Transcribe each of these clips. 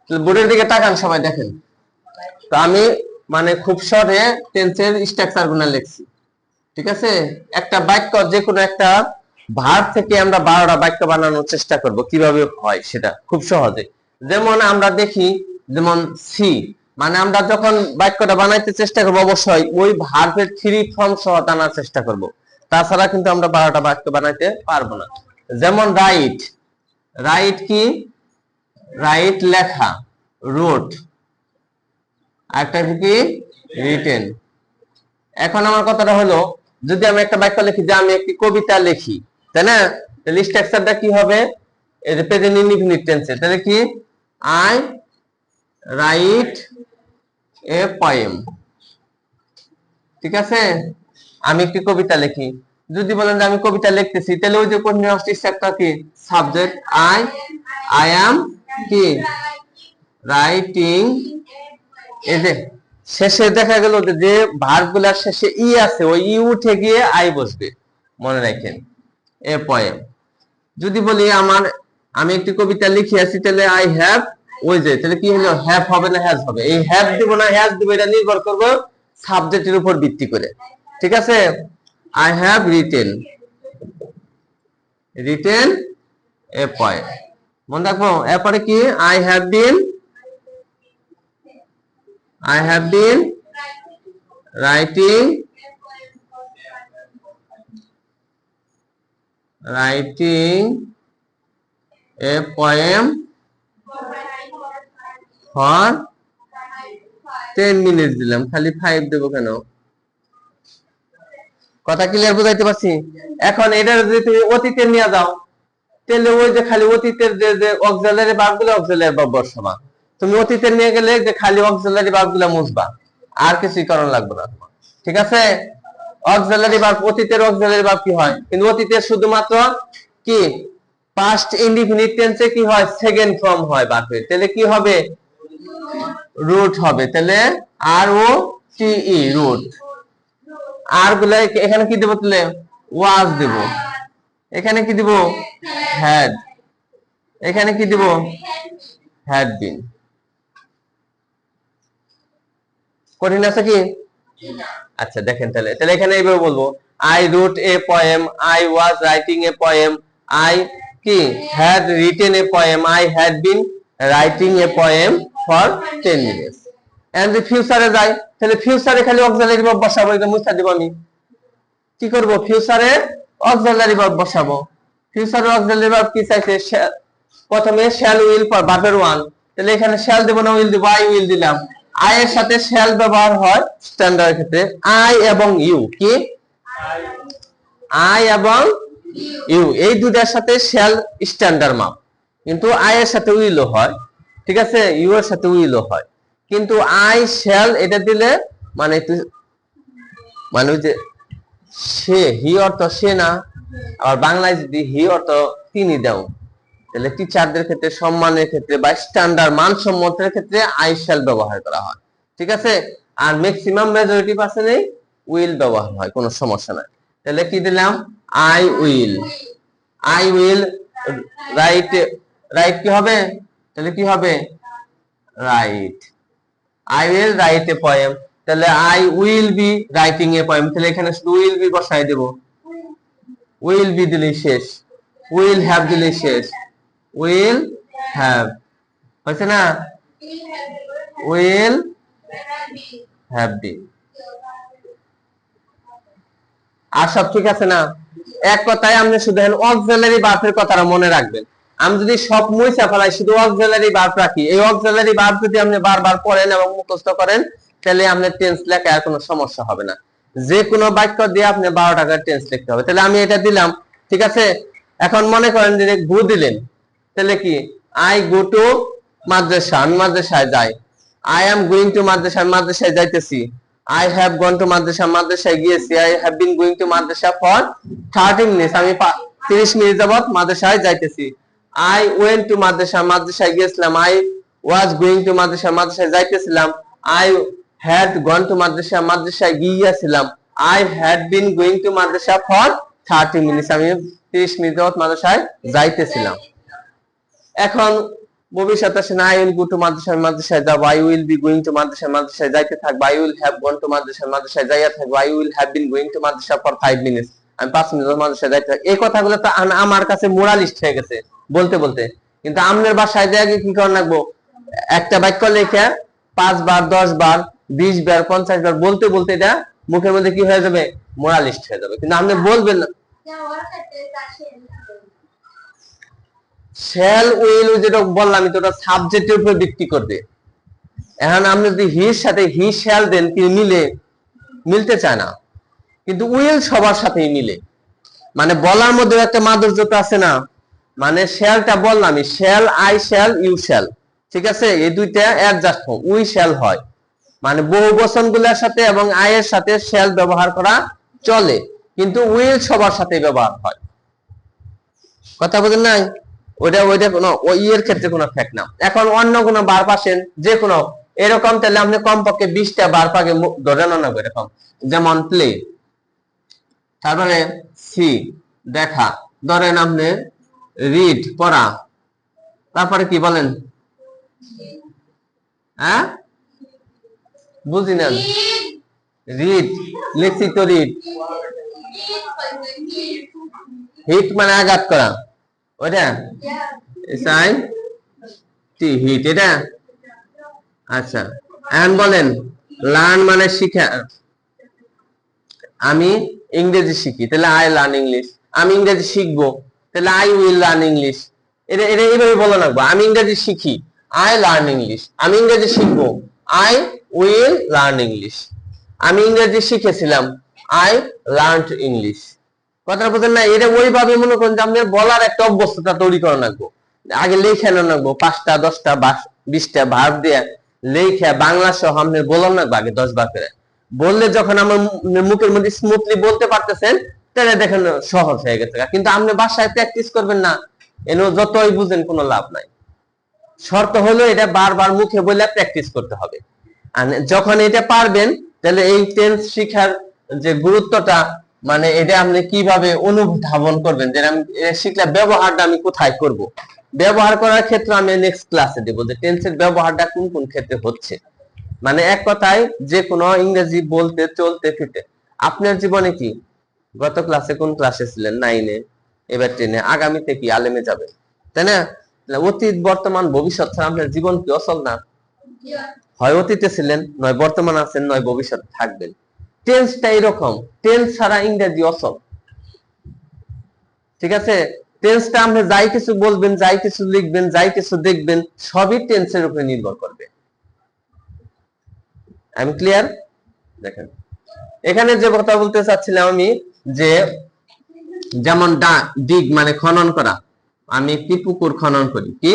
বোর্ডের দিকে তাকান সবাই দেখেন। তো আমি মানে খুব শর্টে টেন্সের স্ট্রাকচার গুলো লিখছি, ঠিক আছে। একটা বাক্য, যে কোনো একটা ভার্ব থেকে আমরা 12টা বাক্য বানানোর চেষ্টা করব, কিভাবে হয় সেটা খুব সহজে। যেমন আমরা দেখি, যেমন সি, মানে আমরা যখন বাক্যটা বানাইতে চেষ্টা করব অবশ্যই ওই ভার্বের 3 ফর্ম সহ আনার চেষ্টা করব, তাছাড়া কিন্তু আমরা 12টা বাক্য বানাইতে পারবো না। যেমন রাইট, রাইট কি, রাইট লেখা, রোট, একটা কি রিটেন। এখন আমার কথাটা হলো, যদি আমি একটা বাক্য লিখি যে আমি একটি কবিতা লিখি, তাই না, তাহলে স্ট্রাকচারটা কি হবে, এই যে প্রেজেন্ট ইনডিফিনিট টেন্সে, তাহলে কি আই রাইট এ পোয়েম, ঠিক আছে। আমি একটি কবিতা লিখি, যদি বলেন যে আমি কবিতা লিখতেছি, তাহলে ওই যে কন্টিনিউয়াস স্ট্রাকচার কি, সাবজেক্ট আই অ্যাম কি রাইটিং, এই যে শেষে দেখা গেল যে ভার্বগুলোর শেষে ই আছে, ওই ই উঠে গিয়ে আই বসবে, মনে রাখেন, এ পোয়েম। যদি বলি আমি একটি কবিতা লিখে আছি, তাহলে আই হ্যাভ, ওই যে তাহলে কি হলো, হ্যাভ হবে না হ্যাজ হবে, এই হ্যাভ দিব না হ্যাজ দিব, এটা নির্ভর করবে সাবজেক্টের উপর ভিত্তি করে, ঠিক আছে। I have written, written a poem, মনে রাখবো। এরপরে কি, I have been writing a poem for 10 minutes দিলাম, খালি 5 দেব কেন, কথা ক্লিয়ার বুঝাইতে পারছি। এখন এটা যদি তুমি অতীতে নিয়ে যাও, তাহলে ওই যে খালি অতীতের যে অক্সিলারি ভার্বগুলো অক্সিলারি ভার্ব বসাবা, তুমি অতীতে নিয়ে গেলে যে খালি অক্সিলারি ভার্বগুলো মুছবা, আর কিছুই করার লাগবে না তোমার, ঠিক আছে। অক্সিলারি ভার্ব, অতীতের অক্সিলারি ভার্ব কি হয়, কিন্তু অতীতের শুধুমাত্র কি পাস্ট ইনডিফিনিট টেন্সে কি হয়, সেকেন্ড ফর্ম হয় ভার্বের, তাহলে কি হবে, রুট হবে, তাহলে আর ও টি ই, রুট। আর গুলা এখানে কি দেব, তাহলে ওয়াজ দেব, এখানে কি দিব, হ্যাড, এখানে কি দিব, হ্যাড বিন। কঠিন আছে কি, আচ্ছা দেখেন, তাহলে তাহলে এখানে এইভাবে বলবো, I wrote a poem, I was writing a poem, I কি had written a poem, I had been writing a poem for 10 minutes. And যদি ফিউচারে যাই, তাহলে ফিউচারে খালি অক্সিলারি ভার্ব বসাবো, এটা মুছা দিব আমি, কি করব, ফিউচারে অক্সিলারি ভার্ব বসাবো। ফিউচারে অক্সিলারি ভার্ব কি চাইছে, প্রথমে শ্যাল উইল ভার্বের 1, তাহলে এখানে শ্যাল দেব না উইল দেব, আই উইল দিলাম। আই এর সাথে শ্যাল ব্যবহার হয় স্ট্যান্ডার্ড ক্ষেত্রে, আই এবং ইউ, কি আই এবং ইউ, এই দুটার সাথে শ্যাল স্ট্যান্ডার্ড মাপ, কিন্তু আই এর সাথে উইলও হয়, ঠিক আছে, ইউ এর সাথে উইলও হয়, কিন্তু আই শ্যাল এটা দিলে মানে মানে ওই যে সে, হি অর্থ সে না, আবার বাংলায় যদি হি অর্থ তিনি দাও, তাহলে টিচারদের ক্ষেত্রে, সম্মানের ক্ষেত্রে বা স্ট্যান্ডার্ড মানসম্মতের ক্ষেত্রে আই শ্যাল ব্যবহার করা হয়, ঠিক আছে। আর ম্যাক্সিমাম মেজরিটি পার্সেন্টে উইল ব্যবহার হয়, কোনো সমস্যা নাই। তাহলে কি দিলাম, আই উইল রাইট, রাইট কি হবে, তাহলে কি হবে, right, I will write a poem, তাহলে I will be writing a poem, তাহলে এখানে শুধু উইল বি বসাই দেব, উইল বি দিলে শেষ, উইল হ্যাভ দিলে শেষ, উইল হ্যাভ, হয়েছে না, উইল হ্যাভ বিন। আর সব ঠিক আছে না, এক কথায় আপনি শুধু অক্সিলারি ভার্বের কথাটা মনে রাখবেন। আমি যদি সব মুছে ফেলাই, শুধু অক্সিলারি ভার্ব রাখি, এই অক্সিলারি ভার্ব যদি আপনি বারবার পড়েন এবং মুখস্থ করেন, তাহলে আপনার টেন্স লেখায় আর কোনো সমস্যা হবে না। যে কোনো বাক্য দিয়ে আপনি 12 টাকার টেন্স লিখতে হবে, তাহলে আমি এটা দিলাম, ঠিক আছে। এখন মনে করেন যে গো দিলেন, তাহলে কি আই গো টু মাদ্রাসা, আমি মাদ্রাসায় যাই, আই এম গোয়িং টু মাদ্রাসা, আমি মাদ্রাসায় যাইতেছি, I have gone to madrasa, মাদ্রাসায় গিয়েছি, I have been going to madrasa for 30 minutes, আমি 30 মিনিট যাবত মাদ্রাসায় যাইতেছি, I went to madrasa, মাদ্রাসায় গিয়েছিলাম, I was going to madrasa, মাদ্রাসায় যাইতেছিলাম, I had gone to madrasa, মাদ্রাসায় গিয়েছিলাম, I had been going to madrasa for 30 minutes, আমি 30 মিনিট যাবত মাদ্রাসায় যাইতেছিলাম। এখন ভবিষ্যতে আসে না, আই উইল গো টু মাদ্রাসায়, মাদ্রাসায় যাব, I will be going to মাদ্রাসায়, মাদ্রাসায় যাইতে থাকবো, I will have gone to মাদ্রাসায়, মাদ্রাসায় যাইয়া থাকবো, I will have been going to Madrasa for 5 minutes, আমি 5 মিনিট মাদ্রাসায় যাইতে থাকি। এই কথাগুলো তো আমার কাছে মোরালিস্ট হয়ে গেছে বলতে বলতে। কিন্তু আপনার বাসায় যায় কি করার লাগবো, একটা বাক্য লেখা 5 বার 10 বার 20 বার 50 বার বলতে বলতে এটা মুখের মধ্যে কি হয়ে যাবে, মোরালিস্ট হয়ে যাবে। কিন্তু আপনি বলবেন না শ্যাল উইল, যেটা বললাম এটা সাবজেক্টের উপর ভিত্তি করবে। এখন আপনি যদি হির সাথে হি শ্যাল দেন কি মিলতে চায় না, কিন্তু উইল সবার সাথেই মিলে। মানে বলার মধ্যে একটা মাধুর্যতা আছে না, মানে শ্যালটা বললাম shall, I shall, you shall, ঠিক আছে, এই দুইটা অ্যাডজাস্ট হয়, উই শ্যাল হয়। মানে বহু বচন গুলোর সাথে এবং আই এর সাথে শ্যাল ব্যবহার করা চলে, কিন্তু উইল সবার সাথে ব্যবহার হয়। কথা বুঝেন নাই? ওইটা কোনো ওই এর ক্ষেত্রে কোনো ফ্যাক্ট না। এখন অন্য কোনো বার পাশেন যে কোনো এরকম, তাহলে আপনি কমপক্ষে 20টা বার পাকে ধরে না এরকম, যেমন প্লে, তারপরে সি দেখা, ধরেন আপনি রিড পড়া, তারপরে কি বলেন, হ্যাঁ বুঝি না, রিড লিখছি তো, রিড, হিট মানে আঘাত করা, ওইটা সাই টি হিট, এটা আচ্ছা। এখন বলেন লার্ন মানে শিখা, আমি ইংরেজি শিখি, তাহলে আই লার্ন ইংলিশ, আমি ইংরেজি শিখবো, তাহলে আই উইল লার্ন ইংলিশ। এটা এটা এইভাবে বলা লাগবে, আমি ইংরেজি শিখি, আই লার্ন ইংলিশ, আমি ইংরেজি শিখবো, আই উইল লার্ন ইংলিশ, আমি ইংরেজি শিখেছিলাম, আই লার্নড ইংলিশ। কথা বুঝেন না? এটা ওইভাবে মনে করেন যে আপনার বলার একটা অভ্যস্ততা তৈরি করা লাগবে, আগে লেখা লাগবো 5টা 10টা 20টা ভার্ব দিয়ে লেখা বাংলা সহ আপনি বলার লাগবে আগে 10 বার করে। বললে যখন আমার মুখের মধ্যে স্মুথলি বলতে পারতেছেন, তাহলে দেখেন সহজ হয়ে গেছে। কিন্তু আপনি বাসায় প্র্যাকটিস করবেন না, এনে যতই বুঝেন কোনো লাভ নাই। শর্ত হলো এটা বারবার মুখে বলে প্র্যাকটিস করতে হবে। আর যখন এটা পারবেন, তাহলে এই টেন্স শিখার যে গুরুত্বটা, মানে এটা আপনি কিভাবে অনুধাবন করবেন, যে আমি শিখলে ব্যবহারটা আমি কোথায় করব, ব্যবহার করার ক্ষেত্রে আমি নেক্সট ক্লাসে দেব যে টেন্সের ব্যবহারটা কোন কোন ক্ষেত্রে হচ্ছে। মানে এক কথায় যে কোনো ইংরেজি বলতে চলতে ফিরতে। আপনার জীবনে কি, গত ক্লাসে কোন ক্লাসে ছিলেন? 9-এ, এবার 10-এ, আগামীতে কি আলেমে যাবেন, তাই না? অতীত বর্তমান ভবিষ্যৎ ছাড়া আপনার জীবন কি অচল না? হয় অতীতে ছিলেন, নয় বর্তমান আছেন, নয় ভবিষ্যৎ থাকবেন। টেন্সটা এরকম, টেন্স ছাড়া ইংরেজি অচল, ঠিক আছে? টেন্সটা আপনি যাই কিছু বলবেন, যাই কিছু লিখবেন, যাই কিছু দেখবেন, সবই টেন্সের উপরে নির্ভর করবে। আমি ক্লিয়ার? দেখেন এখানে যে কথা বলতে চাচ্ছিলাম আমি, যে যেমন ডিগ মানে খনন করা, আমি একটি পুকুর খনন করি, কি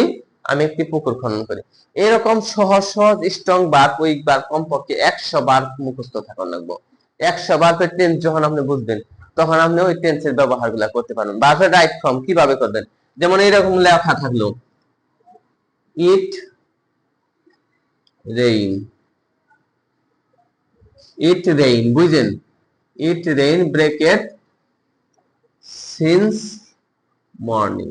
আমি একটি পুকুর খনন করি, এরকম সহজ সহজ স্ট্রং ভার্ব উইক ভার্ব কমপক্ষে 100 বার মুখস্থ থাকা লাগবে। 100 বার পর টেন্স যখন আপনি বুঝবেন, তখন আপনি ওই টেন্সের ব্যবহারগুলো করতে পারবেন। ভার্বের রাইট ফর্ম কিভাবে করবেন, যেমন এইরকম লেখা থাকলো ইট রেইন, ইট রেইন, বুঝেন, ইট রেইন ব্রেকেট সিন্স মর্নিং,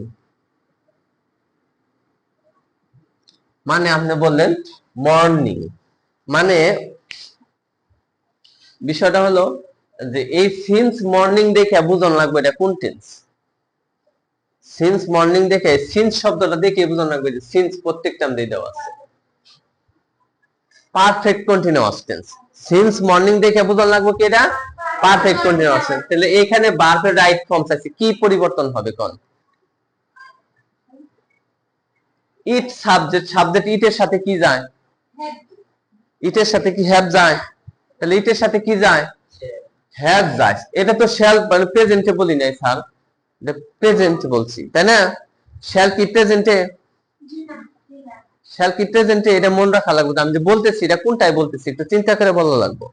মানে আপনি বললেন মর্নিং, মানে বিষয়টা হলো যে এই সিন্স মর্নিং দেখে বুঝন লাগবে এটা কোন টেন্স। সিন্স মর্নিং দেখে, সিন্স শব্দটা দেখে বুঝন লাগবে যে সিন্স প্রত্যেকটা দিয়ে দেওয়া আছে perfect continuous tense. Since morning দেখে বুঝন লাগবে কি এটা পারফেক্ট কন্টিনিউয়াস টেন্স। তাহলে এখানে ভার্বের রাইট ফর্ম আছে, কি পরিবর্তন হবে কোন? ইট সাবজেক্ট, সাবজেক্ট ইটের সাথে কি যায়? ইটের সাথে কি হ্যাভ যায়? তাহলে ইটের সাথে কি যায়? হ্যাভ যায়। এটা তো শ্যাল মানে প্রেজেন্টে বলি নাই স্যার, এটা প্রেজেন্ট বলছি, তাই না? শ্যাল কি প্রেজেন্টে? শ্যাল কি প্রেজেন্টে? এটা মনে রাখা লাগবে, আমি যে বলতেছি এটা কোনটাই বলতেছি একটু চিন্তা করে বলা লাগবে।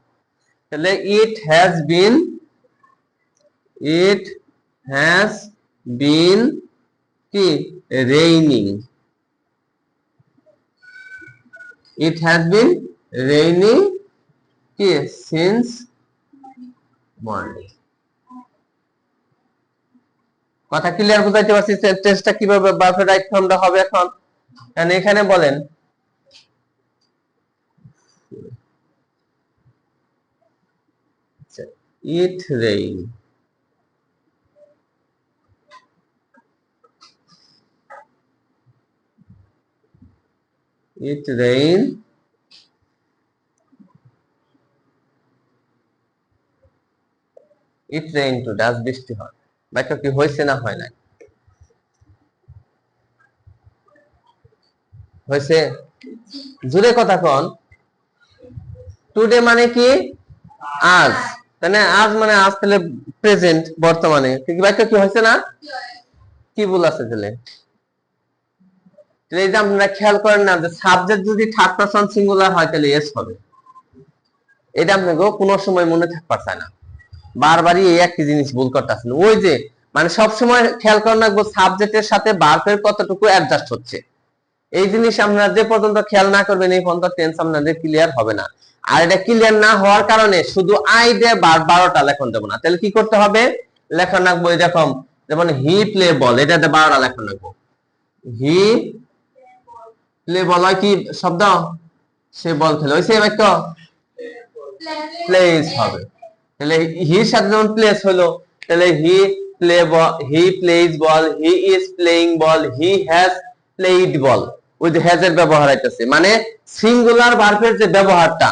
তাহলে it has been, it has been কি raining, it has been raining কি সিন্স মর্নিং। কথা ক্লিয়ার বুঝাইতে পারছি? টেস্টটা কিভাবে ভার্বের রাইট ফর্মটা হবে এখন? এখানে বলেন ইট রেইন, ইট রেইন ইট রেইন টুডে, আজ বৃষ্টি হয়। বাক্য কি হয়েছে না হয় নাই? হয়েছে। জুড়ে কথা কন। টুডে মানে কি? আজ। তাহলে আজ মানে আজ, তাহলে প্রেজেন্ট, বর্তমানে। বাক্য কি হয়েছে না? কি ভুল আছে তাহলে? এই যে আপনারা খেয়াল করেন না যে সাবজেক্ট যদি থার্ড পারসন সিঙ্গুলার হয় তাহলে এস হবে। এটা আপনাকে কোনো সময় মনে থাকতে চায় না, বারবারই এই একই জিনিস ভুল করতেছেন। ওই যে মানে সবসময় খেয়াল করেন রাখবো সাবজেক্টের সাথে ভার্বের কতটুকু অ্যাডজাস্ট হচ্ছে, এই জিনিস আপনারা যে পর্যন্ত খেয়াল না করবেন এই পর্যন্ত টেন্স আপনাদের ক্লিয়ার হবে না। আর এটা ক্লিয়ার না হওয়ার কারণে শুধু আই দিয়ে 12টা লেখন দেবো না, তাহলে কি করতে হবে? লেখন রাখবো এরকম, যেমন হি প্লে বল, এটাতে 12টা লেখন রাখবো। হি প্লে বল হয় কি শব্দ? সে বল খেলে, ওই সে বাক্য প্লেস হবে। তাহলে হির সাথে যেমন প্লেস হলো, তাহলে he plays ball, he is playing ball, he has played ball. ওই যে হ্যাজ এর ব্যবহার হইতেছে, মানে সিঙ্গুলার ভার্বের যে ব্যবহারটা,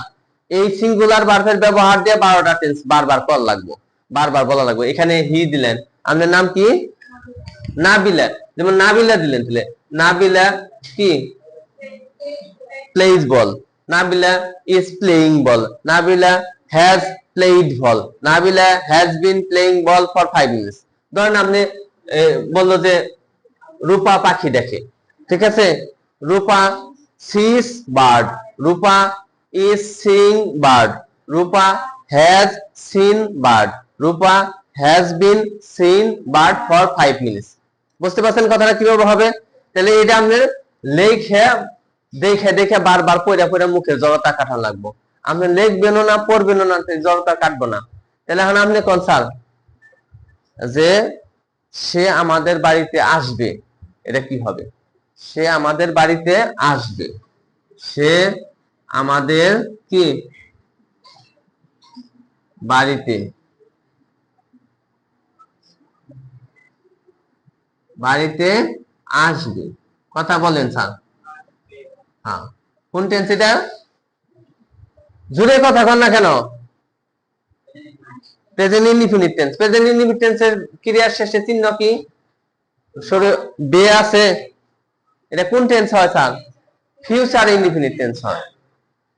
এই সিঙ্গুলার ভার্বের ব্যবহার দিয়ে 12টা টেন্স বারবার কল লাগবে, বারবার বলা লাগবে। এখানে হি দিলেন, আপনার নাম কি? নাবিলা, যেমন নাবিলা দিলেন, তাহলে নাবিলা কি plays ball, Nabila is playing ball, Nabila has played ball, Nabila has been playing ball for 5 minutes. ধরেন আপনি বললো যে রূপা পাখি দেখে, ঠিক আছে? Rupa sees bird, Rupa is seeing bird, Rupa has seen bird, Rupa has been seen bird for 5 minutes. বুঝতে পারছেন কথাটা কিভাবে হবে? তাহলে এটা আপনার লেখে দেখে দেখে বারবার পড়া পড়া মুখে জড়তা কাটা লাগবো। আপনি লিখবেনও না, পড়বেনও না, জড়তা কাটবো না। তাহলে এখন আপনি কোন স্যার যে সে আমাদের বাড়িতে আসবে, এটা কি হবে? সে আমাদের বাড়িতে আসবে, সে আমাদের কি বাড়িতে বাড়িতে আসবে। কথা বলেন স্যার। হ্যাঁ, কোন টেন্স এটা? জুড়ে কথা কন না কেন? Present indefinite tense. Present indefinite টেন্সের ক্রিয়ার শেষে চিহ্ন কি? সরে বে আছে। এটা কোন টেন্স হয় স্যার? ফিউচার ইনডিফিনিট টেন্স হয়।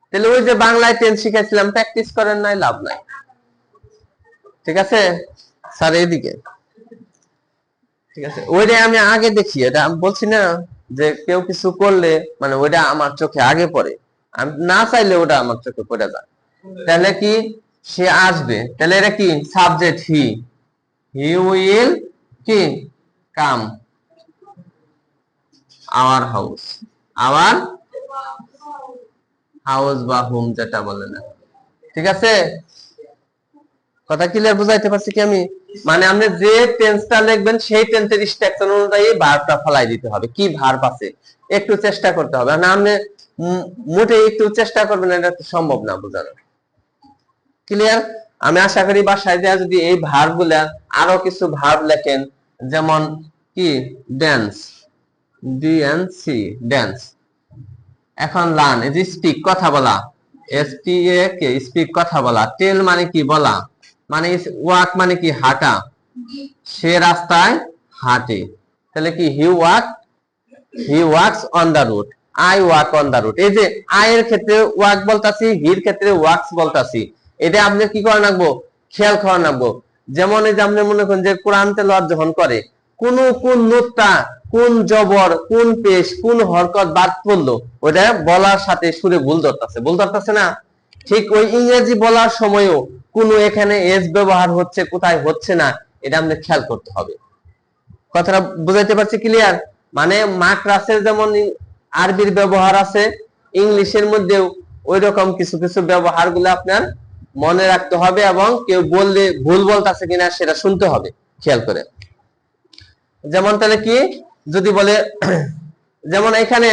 তাহলে ওই যে বাংলায় টেন্স শিখাইছিলাম, প্র্যাকটিস করেন নাই, লাভ নাই। ঠিক আছে স্যার, এইদিকে ঠিক আছে। ওইটাই আমি আগে দেখি, এটা আমি বলছি না যে কেউ কিছু করলে মানে ওইটা আমার চোখে আগে পড়ে, আমি না চাইলে ওটা আমার চোখে পড়ে যায়। তাহলে কি সে আসবে, তাহলে এটা কি সাবজেক্ট হি, হি উইল কি কাম আওয়ার হাউস, আওয়ার হাউস বা হোম যেটা বলে না। ঠিক আছে, কথা ক্লিয়ার বুঝাইতে পারছি কি আমি? মানে আপনি যে টেন্সটা লিখবেন সেই টেন্সের স্ট্রাকচার অনুযায়ী ভার্বটা ফলাই দিতে হবে। কি ভার্ব আছে একটু চেষ্টা করতে হবে, না আপনি মোটে একটু চেষ্টা করবেন এটা সম্ভব না বোঝানো। ক্লিয়ার? আমি আশা করি বাসায় যা যদি এই ভার্ব গুলা আরো কিছু ভার্ব লেখেন, যেমন কি ড্যান্স, ডিএনসি ড্যান্স। এখন লার্ন, এই যে স্পিক কথা বলা, এসপিএ কে স্পিক কথা বলা, টেল মানে কি বলা, মানে ওয়াক মানে কি হাঁটা, সে রাস্তায় হাঁটে, তাহলে কি he walks on the route, I walk on the route. এই যে আই এর ক্ষেত্রে ওয়াক বলতাছি, হির ক্ষেত্রে ওয়াকস বলতাছি, এটা আপনি কি করে রাখবো, খেয়াল করে রাখবো। যেমন এই যে আপনি মনে করেন যে কোরআন তেলাওয়াত যখন করে, কোন নুক্তা, কোন জবর, কোন পেশ, কোন হরকত বাদ পড়লো, ওটা বলার সাথে সুরে ভুল ধরতেছে না? ঠিক ওই ইংরেজি বলার সময়ও কোন এখানে এস ব্যবহার হচ্ছে, কোথায় হচ্ছে না, এটা আমাদের খেয়াল করতে হবে। কথাটা বুঝাইতে পারছি ক্লিয়ার? মানে মাকরাসের যেমন আরবির ব্যবহার আছে, ইংলিশের মধ্যেও ওই রকম কিছু কিছু ব্যবহার গুলো আপনার মনে রাখতে হবে, এবং কেউ বললে ভুল বলতেছে কিনা সেটা শুনতে হবে খেয়াল করে। যেমন তাহলে কি যদি বলে যেমন এখানে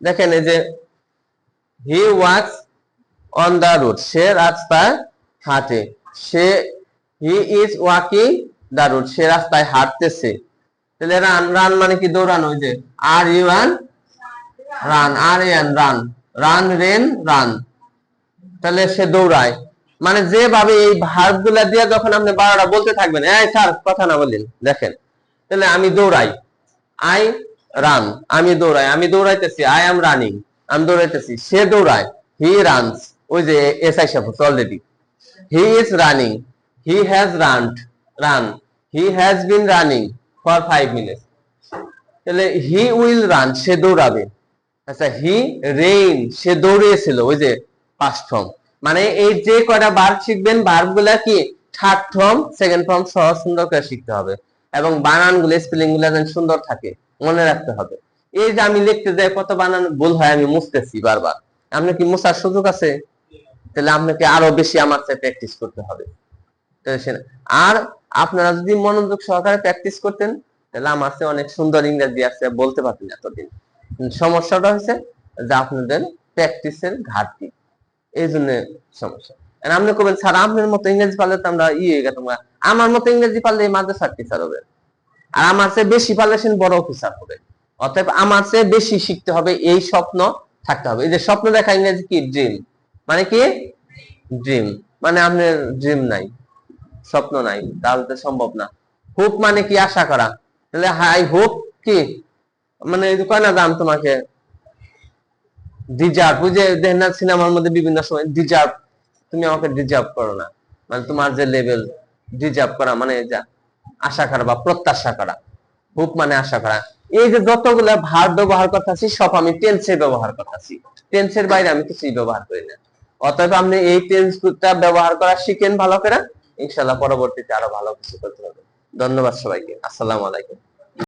দেখেন এই যে he walks on the road, সে রাস্তায় হাঁটে। সে he is walking the road, সে রাস্তায় হাঁটতেছে। তাহলে রান, রান মানে কি দৌড়ানো, ওই যে R U N run, R N run, run ran run, তাহলে সে দৌড়ায়। মানে যেভাবে এই ভার্ব গুলা দিয়ে যখন আপনি 12টা বলতে থাকবেন, এই স্যার কথা না বললেন, দেখেন তাহলে আমি দৌড়াই, আই রান, আমি দৌড়াই, আমি দৌড়াইতেছি, আই এম রানিং, আমি দৌড়াইতেছি। সে দৌড়ায়, হি রানস, ওই যে S I suppose already. He is running, he has run, he has been running for 5 minutes. তাহলে হি উইল রান, সে দৌড়াবে। আচ্ছা, হি রেইন, সে দৌড়িয়েছিল, ওই যে পাস্ট ফর্ম। মানে এই যে কয়টা ভার্ব শিখবেন, ভার্ব গুলা কি থার্ড ফর্ম সেকেন্ড ফর্ম সহজ সুন্দর করে শিখতে হবে, এবং বানান গুলো স্পেলিং গুলো যেন সুন্দর থাকে মনে রাখতে হবে। এই যে আমি লিখতে যাই কত বানান ভুল হয়, আমি মুছতেছি বারবার। আপনি কি মুছার সুযোগ আছে? তাহলে আপনাকে আরো বেশি আমার সাথে প্র্যাকটিস করতে হবে। আর আপনারা যদি মনোযোগ সহকারে প্র্যাকটিস করতেন, তাহলে আমার কাছে অনেক সুন্দর ইংরেজি আছে, বলতে পারতেন এতদিন। সমস্যাটা হচ্ছে যে আপনাদের প্র্যাকটিসের ঘাটতি, এই জন্য সমস্যা। আপনি করবেন স্যার আপনার মতো ইংরেজি পারলে তো আমরা হয়ে গেতাম, আমার মতো ইংরেজি পারলে এই মাদ্রাসার টিচার হবে, আর আমার চেয়ে বেশি পারলে সে বড় অফিসার হবে। অতএব আমার চেয়ে বেশি শিখতে হবে, এই স্বপ্ন থাকতে হবে। এই যে স্বপ্ন দেখা ইংরেজি কি, ড্রিম। মানে কি ড্রিম, মানে আপনার ড্রিম নাই, স্বপ্ন নাই, তাহলে তো সম্ভব না। হোপ মানে কি আশা করা, তাহলে হাই হোপ কি, মানে কয় না দাম তোমাকে ডিজার্ভ, ওই যে দেখেন না সিনেমার মধ্যে বিভিন্ন সময় ডিজার্ভ, তুমি আমাকে ডিজার্ভ করো না, মানে তোমার যে লেভেল, ডিজার্ভ করা মানে যা আশা করা বা প্রত্যাশা করা। হোপ মানে আশা করা। এই যে যতগুলো ভার্ব ব্যবহার করতেছি সব আমি টেন্সে ব্যবহার করতেছি, টেন্সের বাইরে আমি কিছুই ব্যবহার করি না। অতএব আপনি এই টেন্সটা ব্যবহার করা শিখেন ভালো করে, ইনশাআল্লাহ পরবর্তীতে আরো ভালো কিছু করতে পারবেন। ধন্যবাদ সবাইকে, আসসালামু আলাইকুম।